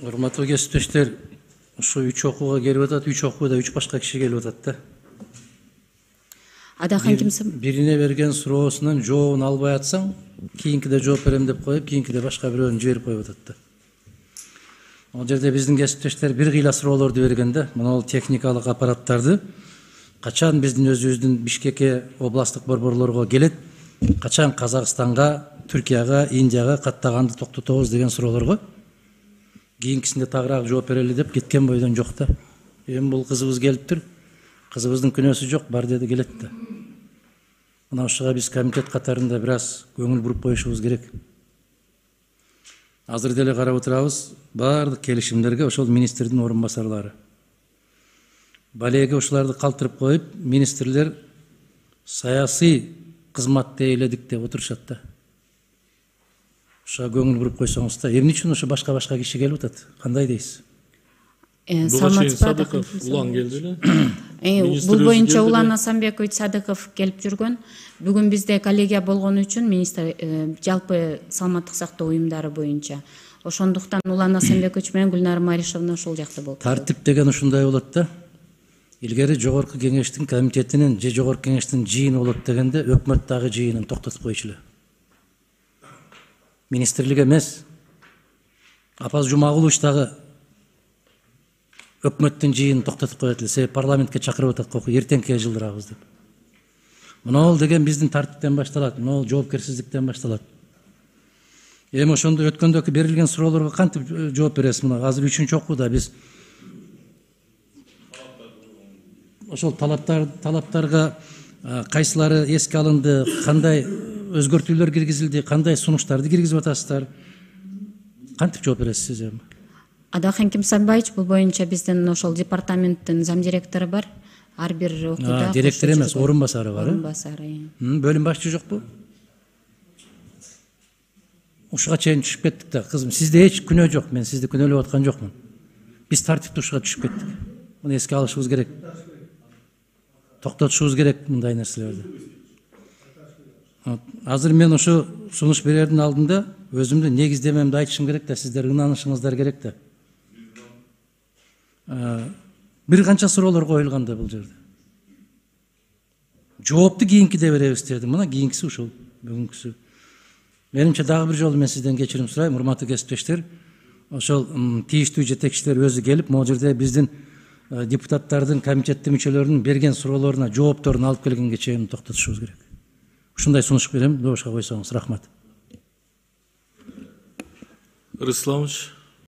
Урматтуу кесиптештер, ушу 3 окууга келип атат, 3 окууда 3 башка киши келип атат да. Адахан кимсиң? Бирине берген суроосунун жообун албай атсаң, кийинкиде жооп берем деп коюп, кийинкиде башка бирөөнү жиберип коюп атат да. Ал жерде биздин кесиптештер бир кыйла суроолорду берген да. Мына техникалык аппараттарды качан биздин өзүбүздүн Бишкекке областтык борборлорго келет, качан Казакстанга, Түркияга, Индияга каттаганды токтотобуз деген суроолорго кийинкисинде тагыраак жооп берели деп кеткен бойдон жок да. Эми бул кызыбыз келиптир. Кызыбыздын күнөөсү жок, бар деди келет да. Мына ушуга биз комитет катарында бир аз көңүл буруп коюшубуз керек. Азыр деле карап отурабыз, баардык келишимдерге ошол министрдин орун басарлары. Балеге ушуларды калтырып коюп, министрлер саясий кызматты ээледик деп отурушат да. Ошо көңүл буруп койсоңуз да, эмне үчүн ошо башка киши келип атат? Кандай дейсиз? Садыков улан келди эле. Бул боюнча Улан Асанбекович Садыков келип жүргөн. Бүгүн бизде коллегия болгону үчүн министр жалпы саламаттык сактоо уюмдары боюнча. Ошондуктан Улан Асанбекович менен Гүлнара Маришевна ушул жакта болду. Тартип деген ушундай болот да. Илгери жогорку кеңештин комитетинин же жогорку кеңештин жыйыны болот дегенде өкмөт дагы жыйынын токтотуп койчу эле. Министрлик эмес. Апаз Жумагулович дагы өкмөттүн жыйынын токтотуп коет эле. Себеби парламентке чакырып атат, эртеңкиге жылдырабыз деп. Мына деген биздин тартиптен башталат, мына жоопкерсиздиктен башталат. Эми ошондо өткөндөгү берилген суроолорго кантип жооп бересиз? Мына азыр 3-чү окууда биз ошол талаптарга кайсылары эске алынды, кандай өзгөртүүлөр киргизилди, кандай сунуштарды киргизип атасыздар? Кантип жооп бересиз эми? Адахан Кимсанбаевич, бул боюнча биздин ошол департаменттин замдиректору бар. Ар бир окууда директор эмес, орун басары бар. Орун басары. Бөлүм башчы жокпу? Ушуга чейин түшүп кеттик да. Кызым, сизде эч күнөө жок, мен сизди күнөөлөп аткан жокмун. Биз тартипти ушуга түшүп кеттик. Муну эске алышыбыз керек. Токтотушубуз керек мындай нерселерди. Азыр мен ушу сунуш берердин алдында өзүмдүн негиздемемди айтышым керек да, сиздер ынанышыңыздар керек да. Бир канча суроолор коюлган да бул жерде. Жоопту кийинкиде беребиз деди. Мына кийинкиси ушул, бүгүнкүсү. Менимче дагы бир жолу мен сизден кечирим сурайм, урматтуу кесиптештер. Ошол тийиштүү жетекчилер өзү келип, могу жерде биздин депутаттардын, комитеттин мүчөлөрүнүн берген суроолоруна жоопторун алып келгенге чейин токтотушубуз керек. Ушундай сунуш берем, добушка койсоңуз, рахмат. Рысланович.